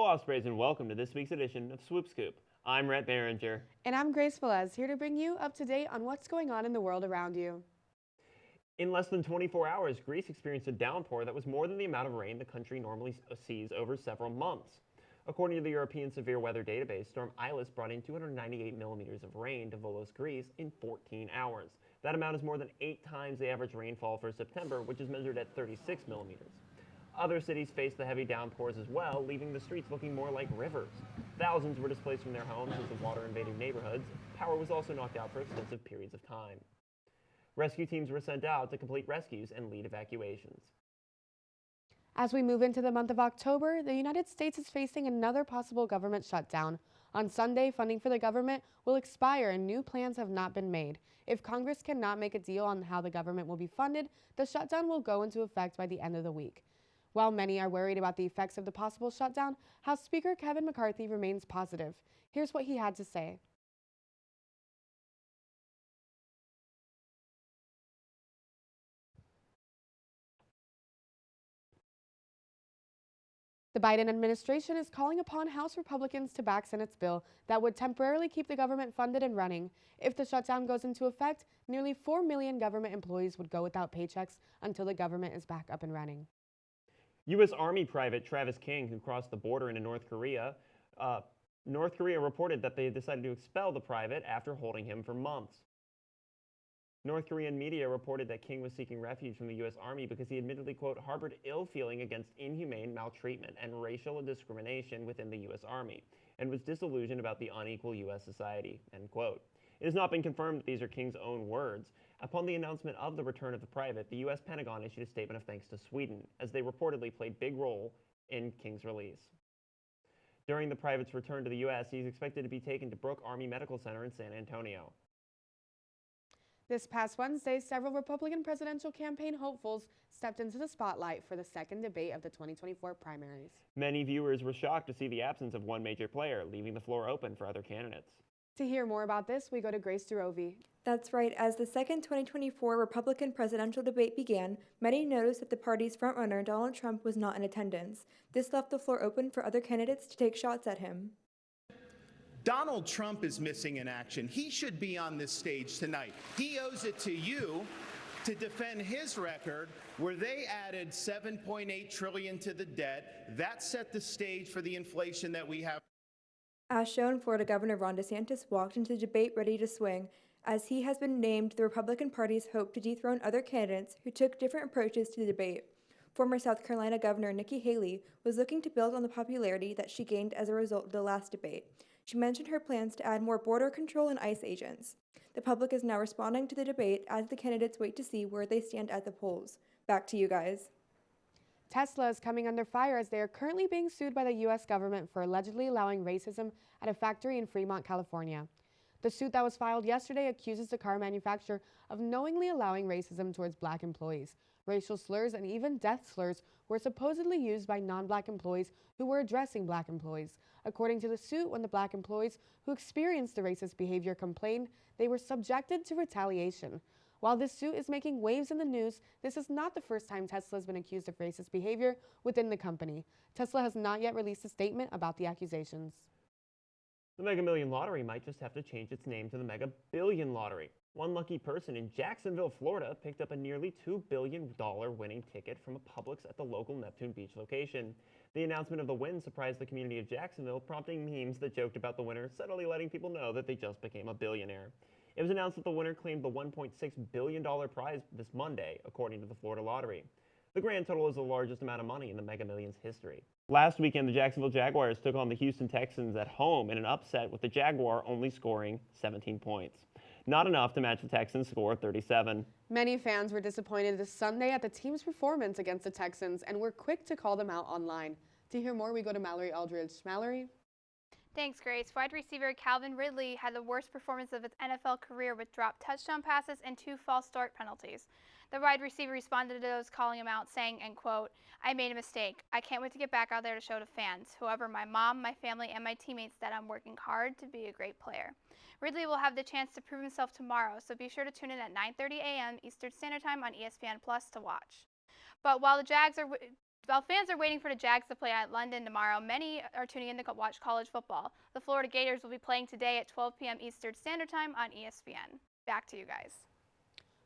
Ospreys, and welcome to this week's edition of Swoop Scoop. I'm Rhett Behringer. And I'm Grace Velez, here to bring you up to date on what's going on in the world around you. In less than 24 hours, Greece experienced a downpour that was more than the amount of rain the country normally sees over several months. According to the European Severe Weather Database, Storm Ilis brought in 298 millimeters of rain to Volos, Greece in 14 hours. That amount is more than 8 times the average rainfall for September, which is measured at 36 millimeters. Other cities faced the heavy downpours as well, leaving the streets looking more like rivers. Thousands were displaced from their homes as the water invaded neighborhoods. Power was also knocked out for extensive periods of time. Rescue teams were sent out to complete rescues and lead evacuations. As we move into the month of October, the United States is facing another possible government shutdown. On Sunday, funding for the government will expire and new plans have not been made. If Congress cannot make a deal on how the government will be funded, the shutdown will go into effect by the end of the week. While many are worried about the effects of the possible shutdown, House Speaker Kevin McCarthy remains positive. Here's what he had to say. The Biden administration is calling upon House Republicans to back Senate's bill that would temporarily keep the government funded and running. If the shutdown goes into effect, nearly 4 million government employees would go without paychecks until the government is back up and running. U.S. Army Private Travis King, who crossed the border into North Korea reported that they decided to expel the private after holding him for months. North Korean media reported that King was seeking refuge from the U.S. Army because he admittedly, quote, harbored ill feeling against inhumane maltreatment and racial discrimination within the U.S. Army, and was disillusioned about the unequal U.S. society, end quote. It has not been confirmed that these are King's own words. Upon the announcement of the return of the private, the U.S. Pentagon issued a statement of thanks to Sweden, as they reportedly played a big role in King's release. During the private's return to the U.S., he is expected to be taken to Brooke Army Medical Center in San Antonio. This past Wednesday, several Republican presidential campaign hopefuls stepped into the spotlight for the second debate of the 2024 primaries. Many viewers were shocked to see the absence of one major player, leaving the floor open for other candidates. To hear more about this, we go to Grace Durovi. That's right. As the second 2024 Republican presidential debate began, many noticed that the party's frontrunner, Donald Trump, was not in attendance. This left the floor open for other candidates to take shots at him. Donald Trump is missing in action. He should be on this stage tonight. He owes it to you to defend his record where they added $7.8 trillion to the debt. That set the stage for the inflation that we have. As shown, Florida Governor Ron DeSantis walked into the debate ready to swing, as he has been named the Republican Party's hope to dethrone other candidates who took different approaches to the debate. Former South Carolina Governor Nikki Haley was looking to build on the popularity that she gained as a result of the last debate. She mentioned her plans to add more border control and ICE agents. The public is now responding to the debate as the candidates wait to see where they stand at the polls. Back to you guys. Tesla is coming under fire as they are currently being sued by the U.S. government for allegedly allowing racism at a factory in Fremont, California. The suit that was filed yesterday accuses the car manufacturer of knowingly allowing racism towards black employees. Racial slurs and even death slurs were supposedly used by non-black employees who were addressing black employees. According to the suit, when the black employees who experienced the racist behavior complained, they were subjected to retaliation. While this suit is making waves in the news, this is not the first time Tesla has been accused of racist behavior within the company. Tesla has not yet released a statement about the accusations. The Mega Million Lottery might just have to change its name to the Mega Billion Lottery. One lucky person in Jacksonville, Florida, picked up a nearly $2 billion winning ticket from a Publix at the local Neptune Beach location. The announcement of the win surprised the community of Jacksonville, prompting memes that joked about the winner, subtly letting people know that they just became a billionaire. It was announced that the winner claimed the $1.6 billion prize this Monday, according to the Florida Lottery. The grand total is the largest amount of money in the Mega Millions history. Last weekend, the Jacksonville Jaguars took on the Houston Texans at home in an upset, with the Jaguar only scoring 17 points. Not enough to match the Texans' score of 37. Many fans were disappointed this Sunday at the team's performance against the Texans and were quick to call them out online. To hear more, we go to Mallory Aldridge. Mallory? Thanks, Grace. Wide receiver Calvin Ridley had the worst performance of his NFL career with dropped touchdown passes and 2 false start penalties. The wide receiver responded to those calling him out, saying, and quote, "I made a mistake. I can't wait to get back out there to show to fans, whoever my mom, my family, and my teammates, that I'm working hard to be a great player." Ridley will have the chance to prove himself tomorrow, so be sure to tune in at 9:30 a.m. Eastern Standard Time on ESPN Plus to watch. But while the Jags are While fans are waiting for the Jags to play at London tomorrow, many are tuning in to watch college football. The Florida Gators will be playing today at 12 p.m. Eastern Standard Time on ESPN. Back to you guys.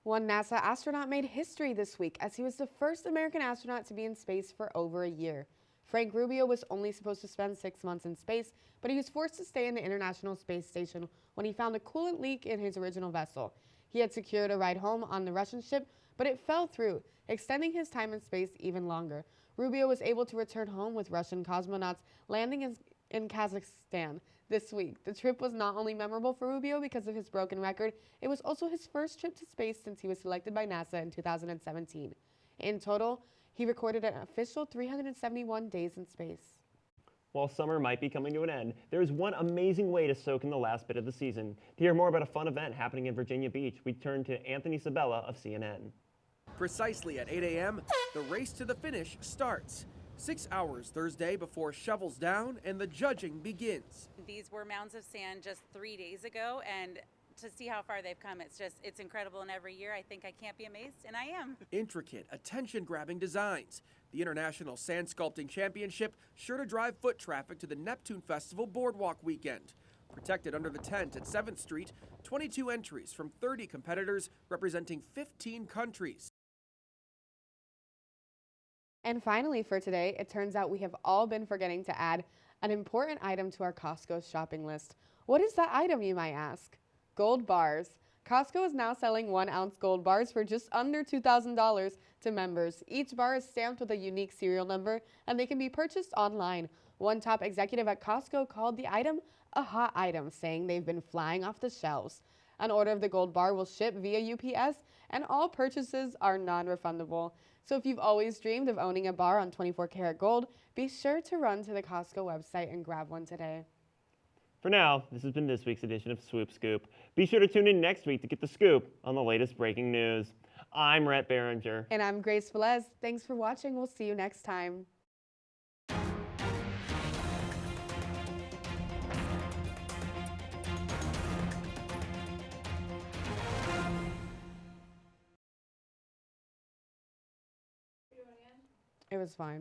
One NASA astronaut made history this week as he was the first American astronaut to be in space for over a year. Frank Rubio was only supposed to spend 6 months in space, but he was forced to stay in the International Space Station when he found a coolant leak in his original vessel. He had secured a ride home on the Russian ship, but it fell through, extending his time in space even longer. Rubio was able to return home with Russian cosmonauts landing in Kazakhstan this week. The trip was not only memorable for Rubio because of his broken record, it was also his first trip to space since he was selected by NASA in 2017. In total, he recorded an official 371 days in space. While summer might be coming to an end, there is one amazing way to soak in the last bit of the season. To hear more about a fun event happening in Virginia Beach, we turn to Anthony Sabella of CNN. Precisely at 8 a.m., the race to the finish starts. 6 hours Thursday before shovels down and the judging begins. These were mounds of sand just 3 days ago, and to see how far they've come, it's incredible. And every year I think I can't be amazed, and I am. Intricate, attention-grabbing designs. The International Sand Sculpting Championship sure to drive foot traffic to the Neptune Festival Boardwalk weekend. Protected under the tent at 7th Street, 22 entries from 30 competitors representing 15 countries. And finally for today, it turns out we have all been forgetting to add an important item to our Costco shopping list. What is that item, you might ask? Gold bars. Costco is now selling 1-ounce gold bars for just under $2,000 to members. Each bar is stamped with a unique serial number, and they can be purchased online. One top executive at Costco called the item a hot item, saying they've been flying off the shelves. An order of the gold bar will ship via UPS, and all purchases are non-refundable. So if you've always dreamed of owning a bar on 24-karat gold, be sure to run to the Costco website and grab one today. For now, this has been this week's edition of Swoop Scoop. Be sure to tune in next week to get the scoop on the latest breaking news. I'm Rhett Behringer. And I'm Grace Velez. Thanks for watching. We'll see you next time. It was fine.